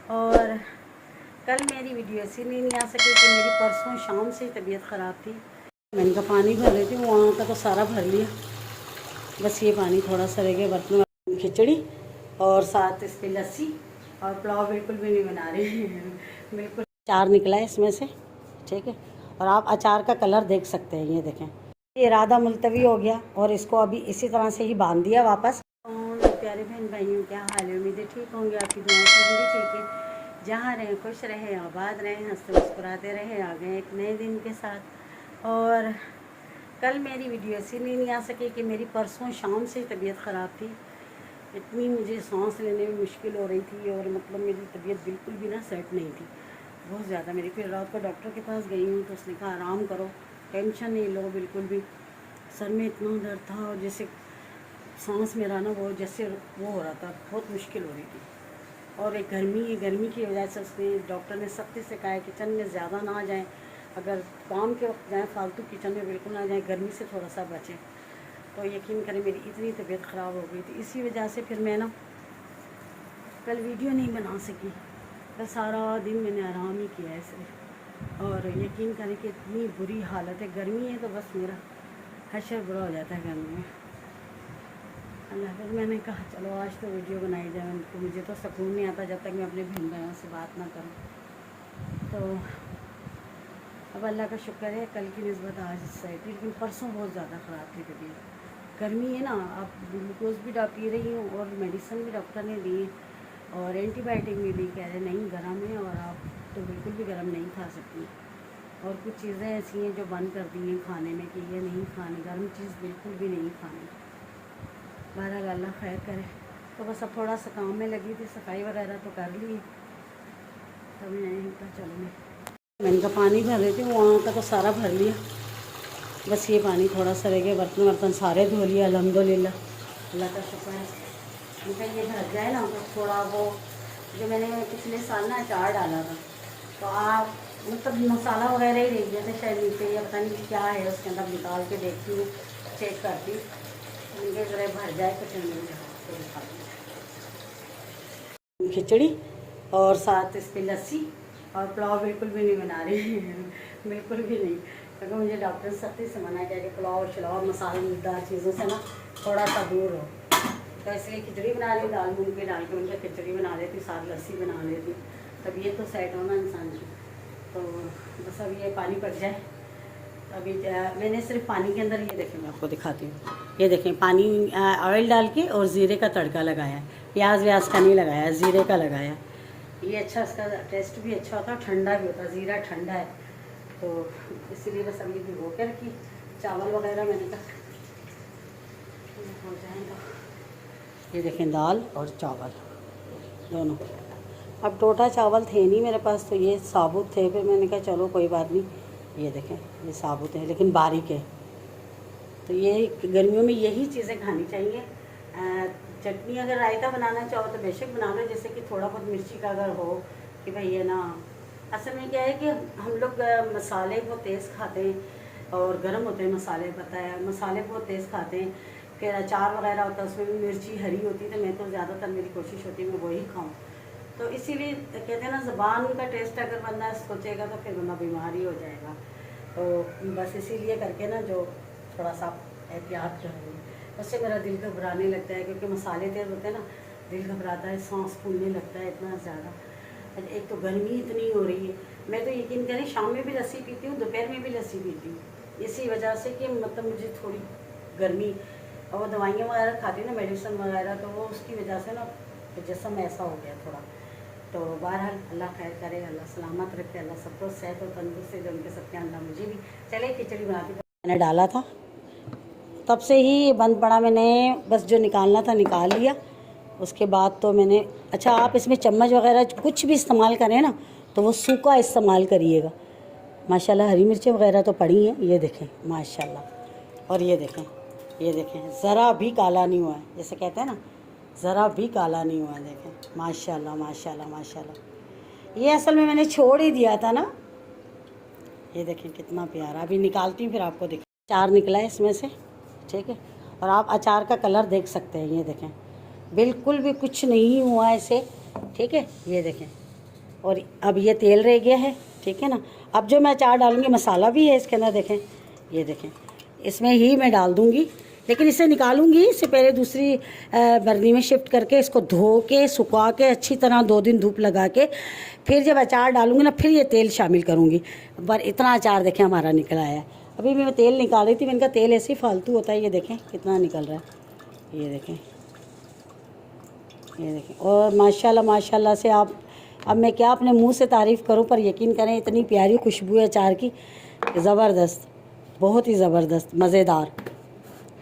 और कल मेरी वीडियो इसीलिए नहीं आ सकी कि मेरी परसों शाम से तबीयत ख़राब थी। मैंने कहा पानी भर लेती हूँ, वहाँ का तो सारा भर लिया, बस ये पानी थोड़ा सा रह गया बर्तन में। खिचड़ी और साथ इस पर लस्सी और पुलाव बिल्कुल भी नहीं बना रही बिल्कुल अचार निकला है इसमें से, ठीक है। और आप अचार का कलर देख सकते हैं, ये देखें, ये इरादा मुलतवी हो गया और इसको अभी इसी तरह से ही बांध दिया वापस। प्यारे बहन भाइयों, क्या हाल है? उम्मीदें ठीक होंगे, आपकी दुआओं से हम भी ठीक है। जहाँ रहें खुश रहें, आबाद रहें, हंसते मुस्कुराते रहें। आ गए एक नए दिन के साथ। और कल मेरी वीडियो इसीलिए नहीं आ सकी कि मेरी परसों शाम से तबीयत ख़राब थी। इतनी मुझे सांस लेने में मुश्किल हो रही थी और मतलब मेरी तबीयत बिल्कुल भी ना सेट नहीं थी, बहुत ज़्यादा मेरी। फिर रात को डॉक्टर के पास गई हूँ तो उसने कहा आराम करो, टेंशन नहीं लो बिल्कुल भी। सर में इतना दर्द था और जैसे सांस मेरा ना वो जैसे वो हो रहा था, बहुत मुश्किल हो रही थी। और एक गर्मी की वजह से उसने, डॉक्टर ने सख्ती से कहा है किचन में ज़्यादा ना जाएं, अगर काम के वक्त जाएं फालतू किचन में बिल्कुल ना जाएं, गर्मी से थोड़ा सा बचें। तो यकीन करें मेरी इतनी तबीयत ख़राब हो गई थी, इसी वजह से फिर मैं ना कल वीडियो नहीं बना सकी। कल सारा दिन मैंने आराम ही किया है सिर्फ। और यकीन करें कि इतनी बुरी हालत है, गर्मी है तो बस मेरा हशर बुरा हो जाता है गर्मी में। अल्लाह, फिर मैंने कहा चलो आज तो वीडियो बनाई जाए। तो मुझे तो सुकून नहीं आता जब तक मैं अपने बहन भाइयों से बात ना करूं। तो अब अल्लाह का शुक्र है कल की निस्बत आज सही थी, लेकिन परसों बहुत ज़्यादा ख़राब थी तबीयत। गर्मी है ना, आप ग्लूकोज भी पी रही हूँ और मेडिसिन भी डॉक्टर ने दी और एंटीबायोटिक भी दी, कह रहे नहीं गर्म है और आप तो बिल्कुल भी गर्म नहीं खा सकती। और कुछ चीज़ें ऐसी हैं जो बंद कर दी हैं खाने में कि ये नहीं खानी, गर्म चीज़ बिल्कुल भी नहीं खानी। बहरहाल अल्लाह खैर करे। तो बस अब थोड़ा सा काम में लगी थी, सफाई वगैरह तो कर ली, तब मैंने कहा चलो मैंने कहा पानी भर लेती हूँ, वहाँ का तो सारा भर लिया, बस ये पानी थोड़ा सा रह गया, बर्तन सारे धो लिया अल्हम्दुलिल्लाह, अल्लाह का शुक्र है। उनका ये भर जाए ना तो थोड़ा वो जो मैंने पिछले साल ना अचार डाला था, तो आप मतलब मसाला वगैरह ही रह गया था शायद नीचे, या पता नहीं क्या है उसके अंदर, निकाल के देखती हूँ, चेक करती हूँ, उनके ज़रा भर जाए कुछ मिल जाए तो खिचड़ी और साथ इस पर लस्सी और पुलाव बिल्कुल भी नहीं बना रही बिल्कुल भी नहीं, क्योंकि मुझे डॉक्टर ने सख्ती से मना किया कि पुलाव शलाव मसालेदार चीज़ों से ना थोड़ा सा दूर हो। तो इसलिए खिचड़ी बना ली, दाल मूंग के डाल के उनका खिचड़ी बना लेती, साथ लस्सी बना लेती, तब ये तो सेट होना इंसान की। तो बस अब ये पानी पड़ जाए। अभी मैंने सिर्फ पानी के अंदर, ये देखें मैं आपको दिखाती हूँ, ये देखें पानी ऑयल डाल के और ज़ीरे का तड़का लगाया, प्याज व्याज का नहीं लगाया, ज़ीरे का लगाया। ये अच्छा, इसका टेस्ट भी अच्छा होता है, ठंडा भी होता है, ज़ीरा ठंडा है, तो इसीलिए बस अभी भिगो के रखी। चावल वगैरह मैंने कहा हो जाएगा। ये देखें दाल और चावल दोनों। अब टोटा चावल थे नहीं मेरे पास, तो ये साबुत थे, फिर मैंने कहा चलो कोई बात नहीं, ये देखें ये साबुत है लेकिन बारीक है। तो ये गर्मियों में यही चीज़ें खानी चाहिए। चटनी अगर रायता बनाना चाहो तो बेशक बना लो, जैसे कि थोड़ा बहुत मिर्ची का अगर हो कि भाई ये ना, असल में क्या है कि हम लोग मसाले बहुत तेज़ खाते हैं और गर्म होते हैं मसाले, पता है मसाले बहुत तेज़ खाते हैं। फिर अचार वगैरह होता है उसमें भी मिर्ची हरी होती है, तो मैं तो ज़्यादातर मेरी कोशिश होती है मैं वही खाऊँ। तो इसीलिए कहते हैं ना, ज़बान का टेस्ट अगर बंदा सोचेगा तो फिर बंदा बीमार ही हो जाएगा। तो बस इसीलिए करके ना जो थोड़ा सा एहतियात करेंगे, उससे मेरा दिल घबराने लगता है, क्योंकि मसाले तेज़ होते हैं ना, दिल घबराता है, सांस फूलने लगता है इतना ज़्यादा। एक तो गर्मी इतनी हो रही है, मैं तो यकीन करें शाम में भी लस्सी पीती हूँ, दोपहर में भी लस्सी पीती हूँ, इसी वजह से कि मतलब मुझे थोड़ी गर्मी, और वो दवाइयाँ वगैरह खाती हूँ ना, मेडिसिन वगैरह, तो वो उसकी वजह से ना जिस्म ऐसा हो गया थोड़ा। तो बहरहाल अल्लाह खैर करे, अल्लाह सलामत रखे, अल्लाह सबको सेहत और तंदुरुस्ती दे, उनके सबके अंदर मुझे भी। चले खिचड़ी बनाती, मैंने डाला था तब से ही बंद पड़ा, मैंने बस जो निकालना था निकाल लिया। उसके बाद तो मैंने, अच्छा आप इसमें चम्मच वगैरह कुछ भी इस्तेमाल करें ना तो वो सूखा इस्तेमाल करिएगा। माशाल्लाह हरी मिर्चें वगैरह तो पड़ी हैं, ये देखें माशाल्लाह। और ये देखें ज़रा भी काला नहीं हुआ है, जैसे कहते हैं ना ज़रा भी काला नहीं हुआ है, देखें माशाल्लाह माशाल्लाह माशाल्लाह। ये असल में मैंने छोड़ ही दिया था ना, ये देखें कितना प्यारा। अभी निकालती हूँ फिर आपको दिखा। अचार निकला है इसमें से, ठीक है। और आप अचार का कलर देख सकते हैं, ये देखें बिल्कुल भी कुछ नहीं हुआ ऐसे, ठीक है। ये देखें और अब ये तेल रह गया है, ठीक है ना। अब जो मैं अचार डालूँगी, मसाला भी है इसके अंदर, देखें, ये देखें, इसमें ही मैं डाल दूँगी। लेकिन इसे निकालूंगी, इससे पहले दूसरी बर्नी में शिफ्ट करके इसको धो के सुखा के अच्छी तरह 2 दिन धूप लगा के फिर जब अचार डालूंगी ना, फिर ये तेल शामिल करूँगी। पर इतना अचार देखें हमारा निकल आया है। अभी भी मैं तेल निकाल रही थी, मैंने कहा तेल ऐसे ही फालतू होता है। ये देखें कितना निकल रहा है, ये देखें, ये देखें। और माशाल्लाह माशाल्लाह से आप, अब मैं क्या अपने मुंह से तारीफ़ करूं, पर यकीन करें इतनी प्यारी खुशबू है अचार की, ज़बरदस्त, बहुत ही ज़बरदस्त, मज़ेदार।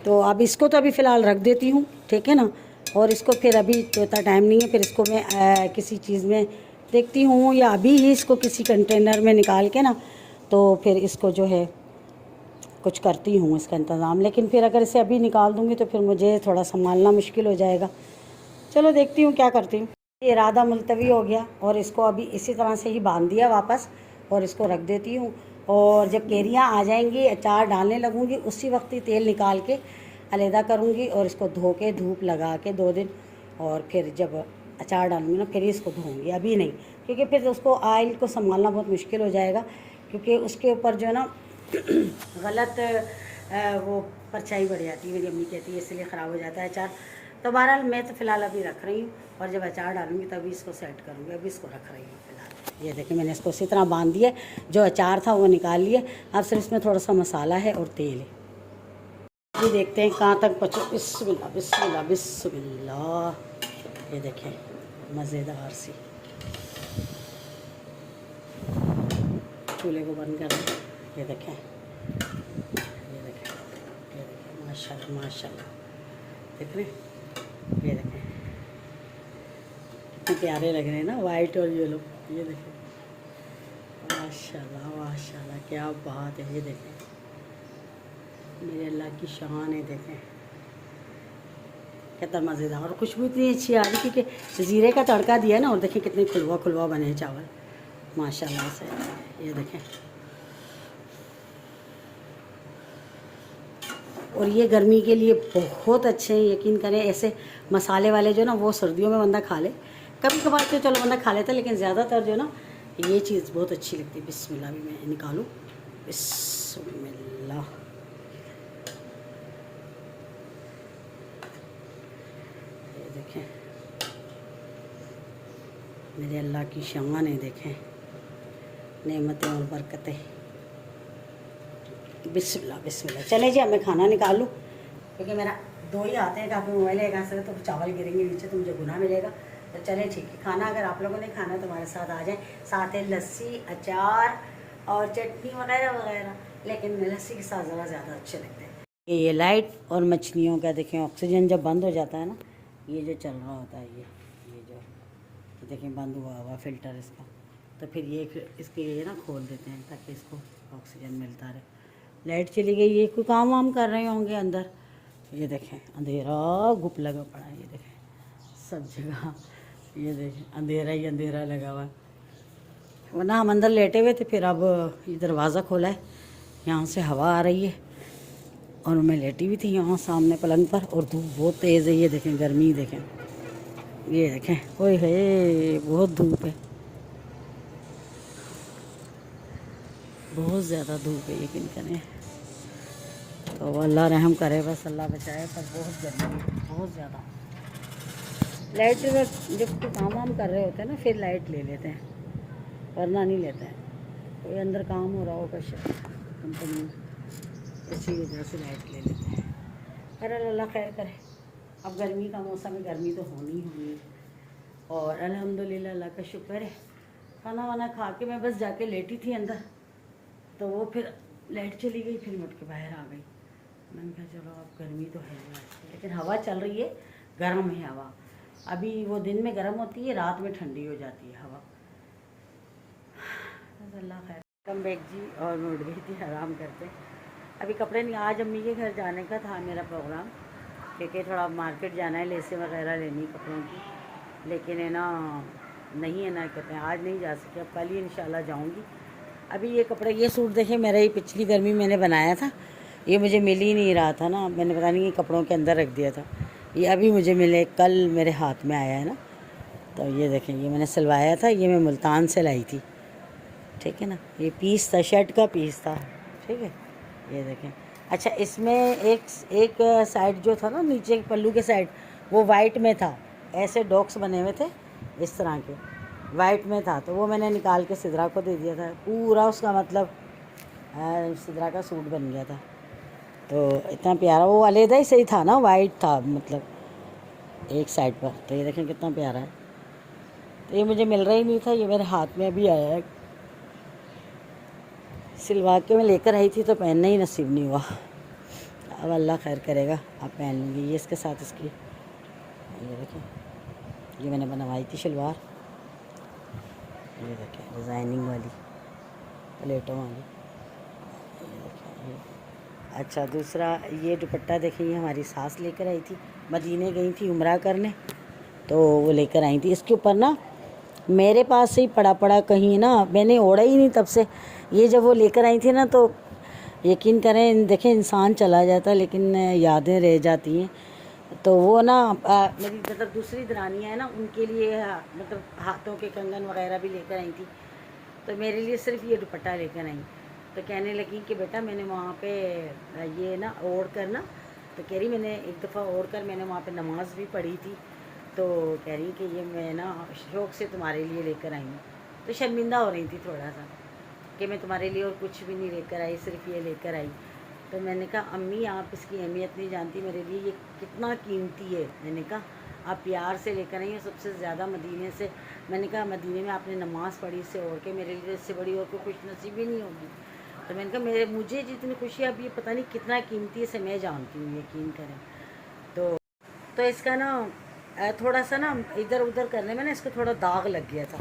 तो अब इसको तो अभी फ़िलहाल रख देती हूँ, ठीक है ना। और इसको फिर अभी तो इतना टाइम नहीं है, फिर इसको मैं किसी चीज़ में देखती हूँ, या अभी ही इसको किसी कंटेनर में निकाल के ना, तो फिर इसको जो है कुछ करती हूँ इसका इंतज़ाम। लेकिन फिर अगर इसे अभी निकाल दूँगी तो फिर मुझे थोड़ा संभालना मुश्किल हो जाएगा। चलो देखती हूँ क्या करती हूँ। ये इरादा मुलतवी हो गया और इसको अभी इसी तरह से ही बांध दिया वापस, और इसको रख देती हूँ। और जब केरियाँ आ जाएंगी, अचार डालने लगूँगी, उसी वक्त ही तेल निकाल के अलहदा करूँगी और इसको धो के धूप लगा के 2 दिन, और फिर जब अचार डालूँगी ना फिर ही इसको धोऊँगी, अभी नहीं, क्योंकि फिर उसको ऑयल को संभालना बहुत मुश्किल हो जाएगा, क्योंकि उसके ऊपर जो है ना गलत वो परछाई बढ़ जाती है, मेरी अम्मी कहती है, इसलिए ख़राब हो जाता है अचार। तो बहरहाल मैं तो फ़िलहाल अभी रख रही हूँ, और जब अचार डालूँगी तभी इसको सेट करूँगी। अभी इसको रख रही हूँ फ़िलहाल। ये देखिए मैंने इसको इसी तरह बांध दिया, जो अचार था वो निकाल लिया। अब सिर्फ इसमें थोड़ा सा मसाला है और तेल है। ये देखते हैं कहाँ तक पहुँचे। बिस्मिल्लाह बिस्मिल्लाह बिस्मिल्लाह। ये देखें मज़ेदार सी। चूल्हे को बंद कर दें। ये देखें, ये देखें, ये देखें, माशाल्लाह माशाल्लाह, देख रहे हैं, ये देखें कितने प्यारे लग रहे हैं ना, वाइट और येलो। ये देखें माशाल्लाह माशाल्लाह, क्या बात है। ये देखें मेरे अल्लाह की शान है, देखें कितना मज़ेदार, और खुशबू इतनी अच्छी आ रही, क्योंकि ज़ीरे का तड़का दिया ना। और देखें कितने खुलवा खुलवा बने हैं चावल माशाल्लाह से। ये देखें, और ये गर्मी के लिए बहुत अच्छे हैं, यकीन करें। ऐसे मसाले वाले जो ना, वो सर्दियों में बंदा खा ले, कभी कभार तो चलो बंदा खा लेता, लेकिन ज़्यादातर जो ना ये चीज़ बहुत अच्छी लगती है। बिस्मिल्लाह भी मैं निकालूँ, बिस्मिल्लाह। ये देखें मेरे अल्लाह की शान है, देखें नेमतें और बरकतें। बिस्मिल्लाह बिस्मिल्लाह। चले जी अब मैं खाना निकाल लूँ, क्योंकि मेरा 2 ही हाथ हैं, काफ़ी मोबाइल है, से तो चावल गिरेंगे नीचे तो मुझे गुनाह मिलेगा। तो चले ठीक है, खाना अगर आप लोगों ने खाना तो हमारे साथ आ जाएं। साथ है लस्सी, अचार और चटनी वगैरह वगैरह, लेकिन लस्सी के साथ ज़रा ज़्यादा अच्छे लगते हैं। ये लाइट और मछलियों का देखें, ऑक्सीजन जब बंद हो जाता है ना, ये जो चल रहा होता है, ये जो देखें बंद हुआ हुआ फ़िल्टर इसका, तो फिर ये इसके लिए ना खोल देते हैं ताकि इसको ऑक्सीजन मिलता रहे। लाइट चली गई, ये कोई काम वाम कर रहे होंगे अंदर। ये देखें अंधेरा गुप लगा पड़ा है, ये देखें सब जगह, ये देखें अंधेरा ही अंधेरा लगा हुआ है। वरना हम अंदर लेटे हुए थे, फिर अब ये दरवाज़ा खोला है, यहाँ से हवा आ रही है, और मैं लेटी हुई थी यहाँ सामने पलंग पर, और धूप बहुत तेज़ है। ये देखें गर्मी देखें, ये देखें, ओए है बहुत धूप है, बहुत ज़्यादा धूप है, यकीन करें। तो अल्लाह रहम करे, बस अल्लाह बचाए, पर बहुत गर्मी है, बहुत ज़्यादा। लाइट जब कोई काम वाम कर रहे होते हैं ना, फिर लाइट ले लेते हैं, वरना नहीं लेते हैं। कोई अंदर काम हो रहा होगा शायद कंपनी में, इसी वजह से लाइट ले लेते हैं। अरे अल्लाह खैर करे। अब गर्मी का मौसम है, गर्मी तो होनी होनी है, और अल्हम्दुलिल्लाह अल्लाह का शुक्र है। खाना वाना खा के मैं बस जाके लेटी थी अंदर, तो वो फिर लाइट चली गई, फिर उठ के बाहर आ गई। मैंने कहा चलो अब गर्मी तो है, लेकिन हवा चल रही है, गर्म है हवा। अभी वो दिन में गर्म होती है, रात में ठंडी हो जाती है हवा। अल्लाह खैर। कम बैग जी, और मैं उठ गई थी आराम करते। अभी कपड़े नहीं, आज अम्मी के घर जाने का था मेरा प्रोग्राम, क्योंकि थोड़ा मार्केट जाना है, लेसें वगैरह लेनी कपड़ों की, लेकिन है ना नहीं है ना, कहते हैं आज नहीं जा सके, अब कल ही इंशाल्लाह जाऊँगी। अभी ये कपड़े, ये सूट देखें, मेरा ये पिछली गर्मी मैंने बनाया था, ये मुझे मिल ही नहीं रहा था ना, मैंने पता नहीं ये कपड़ों के अंदर रख दिया था, ये अभी मुझे मिले, कल मेरे हाथ में आया है ना, तो ये देखें, ये मैंने सिलवाया था, ये मैं मुल्तान से लाई थी, ठीक है ना। ये पीस था, शर्ट का पीस था, ठीक है। ये देखें। अच्छा, इसमें एक साइड जो था ना, नीचे पल्लू के साइड, वो वाइट में था, ऐसे डॉक्स बने हुए थे इस तरह के, वाइट में था, तो वो मैंने निकाल के सिद्रा को दे दिया था। पूरा उसका मतलब सिद्रा का सूट बन गया था। तो इतना प्यारा, वो अलहदा ही सही था ना, वाइट था मतलब एक साइड पर। तो ये देखें कितना प्यारा है। तो ये मुझे मिल रहा ही नहीं था, ये मेरे हाथ में अभी आया है। सिलवा के मैं लेकर आई थी तो पहनना ही नसीब नहीं हुआ। अब अल्लाह खैर करेगा, अब पहन लूँगी। ये इसके साथ इसकी, ये देखें, ये मैंने बनवाई थी शलवार, ये देखें डिज़ाइनिंग वाली, प्लेटों वाली, ये देखें ये। अच्छा, दूसरा ये दुपट्टा देखें, ये हमारी सास लेकर आई थी, मदीने गई थी उम्रा करने, तो वो लेकर आई थी। इसके ऊपर ना मेरे पास से ही पड़ा कहीं ना, मैंने ओढ़ा ही नहीं तब से। ये जब वो लेकर आई थी ना, तो यकीन करें, देखें इंसान चला जाता है लेकिन यादें रह जाती हैं। तो वो ना मेरी मतलब दूसरी दरानियाँ हैं ना, उनके लिए मतलब हाथों के कंगन वगैरह भी लेकर आई थी। तो मेरे लिए सिर्फ ये दुपट्टा लेकर आई। तो कहने लगी कि बेटा मैंने वहाँ पे ये ना ओढ़ कर ना, तो कह रही मैंने एक दफ़ा ओढ़ कर मैंने वहाँ पे नमाज भी पढ़ी थी। तो कह रही कि ये मैं ना शौक़ से तुम्हारे लिए लेकर आई हूँ। तो शर्मिंदा हो रही थी थोड़ा सा कि मैं तुम्हारे लिए और कुछ भी नहीं लेकर आई, सिर्फ ये लेकर आई। तो मैंने कहा अम्मी आप इसकी अहमियत नहीं जानती, मेरे लिए ये कितना कीमती है। मैंने कहा आप प्यार से लेकर आई हो, सबसे ज़्यादा मदीने से। मैंने कहा मदीने में आपने नमाज़ पढ़ी से और के, मेरे लिए इससे बड़ी और कोई खुश नसीब ही नहीं होगी। तो मैंने कहा मुझे जितनी खुशी अब ये पता नहीं कितना कीमती है, से मैं जानती हूँ, यकीन करें। तो इसका ना थोड़ा सा ना इधर उधर करने में ना इसको थोड़ा दाग लग गया था,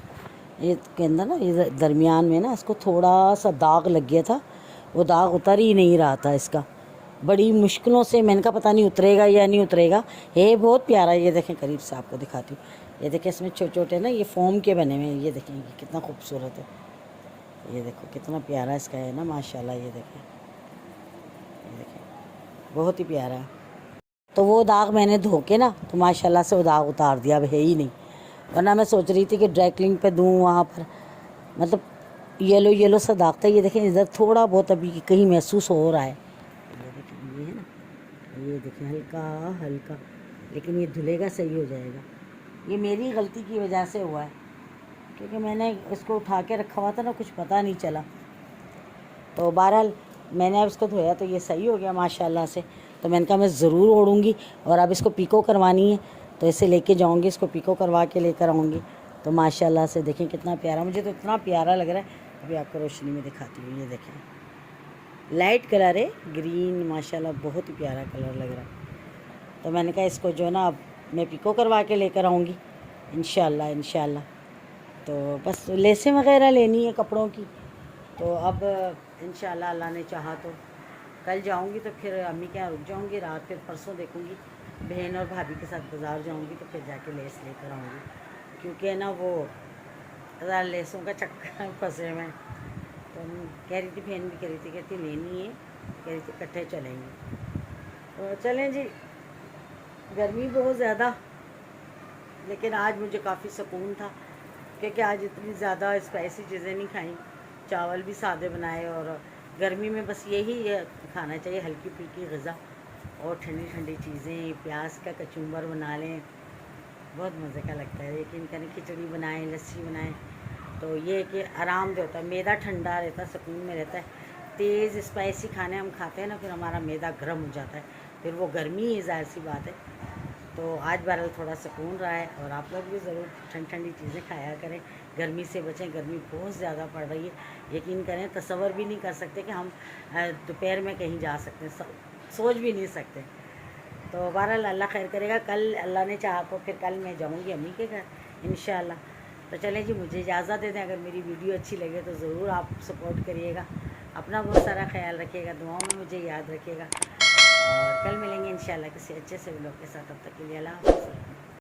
ये के अंदर ना, ये दरमियान में ना इसको थोड़ा सा दाग लग गया था। वो दाग उतर ही नहीं रहा था इसका, बड़ी मुश्किलों से। मैंने कहा पता नहीं उतरेगा या नहीं उतरेगा। ये बहुत प्यारा, ये देखें करीब से आपको दिखाती हूँ। ये देखें इसमें छोटे छोटे ना ये फोम के बने हुए हैं, ये देखें ये कितना खूबसूरत है। ये देखो कितना प्यारा इसका है ना, माशाल्लाह। ये देखें बहुत ही प्यारा है। तो वो दाग मैंने धो के ना, तो माशाल्लाह से वो दाग उतार दिया, अब है ही नहीं। वरना मैं सोच रही थी कि ड्राई क्लीनिंग पे दूँ, वहाँ पर मतलब येलो येलो सा दाग था। ये देखें इधर थोड़ा बहुत अभी कहीं महसूस हो रहा है। ये देखें, ये है ना, ये देखें हल्का हल्का, लेकिन ये धुलेगा सही हो जाएगा। ये मेरी गलती की वजह से हुआ है, क्योंकि मैंने इसको उठा के रखा हुआ था ना, कुछ पता नहीं चला। तो बहरहाल मैंने अब इसको धोया तो ये सही हो गया माशाल्लाह से। तो मैंने कहा मैं ज़रूर ओढ़ूँगी, और अब इसको पीको करवानी है तो इसे लेके जाऊँगी, इसको पीको करवा के लेकर आऊँगी। तो माशाल्लाह से देखें कितना प्यारा, मुझे तो इतना प्यारा लग रहा है। अभी आपको रोशनी में दिखाती हूँ। ये देखें लाइट कलर है, ग्रीन, माशाल्लाह बहुत ही प्यारा कलर लग रहा है। तो मैंने कहा इसको जो ना अब मैं पीको करवा के लेकर आऊँगी इंशाल्लाह। तो बस लेसें वगैरह लेनी है कपड़ों की। तो अब इंशाल्लाह अल्लाह ने चाहा तो कल जाऊंगी, तो फिर अम्मी के यहाँ रुक जाऊंगी रात, फिर परसों देखूंगी बहन और भाभी के साथ बाज़ार जाऊंगी, तो फिर जाके लेस लेकर आऊँगी। क्योंकि ना वो लेसों का चक्कर फंसे में। तो कह रही थी, बहन भी कह रही थी, कहती लेनी है, कह रही थी इकट्ठे चलेंगे। तो चलें जी। गर्मी बहुत ज़्यादा, लेकिन आज मुझे काफ़ी सुकून था, क्योंकि आज इतनी ज़्यादा स्पाइसी चीज़ें नहीं खाई, चावल भी सादे बनाए। और गर्मी में बस यही खाना चाहिए, हल्की फुल्की ग़िज़ा और ठंडी ठंडी चीज़ें। प्याज का कचूम्बर बना लें, बहुत मज़े का लगता है। यकीन करें खिचड़ी बनाएं, लस्सी बनाएं, तो ये कि आराम दे होता है, मैदा ठंडा रहता है, सुकून में रहता है। तेज़ स्पाइसी खाने हम खाते हैं ना, फिर हमारा मैदा गर्म हो जाता है, फिर वो गर्मी ही ज़ाहिर सी बात है। तो आज बहरहाल थोड़ा सुकून रहा है। और आप लोग भी ज़रूर ठंडी ठंडी चीज़ें खाया करें, गर्मी से बचें। गर्मी बहुत ज़्यादा पड़ रही है, यकीन करें तसव्वुर भी नहीं कर सकते कि हम दोपहर में कहीं जा सकते हैं, सोच भी नहीं सकते। तो बहरहाल अल्लाह खैर करेगा। कल अल्लाह ने चाहा तो फिर कल मैं जाऊँगी अम्मी के घर इंशाल्लाह। तो चलें जी, मुझे इजाज़त दे दें। अगर मेरी वीडियो अच्छी लगे तो ज़रूर आप सपोर्ट करिएगा, अपना बहुत सारा ख्याल रखिएगा, दुआओं में मुझे याद रखिएगा। और कल मिलेंगे इंशाल्लाह किसी अच्छे से व्लॉग के साथ। तब तक के लिए अल्लाह हाफ़िज़।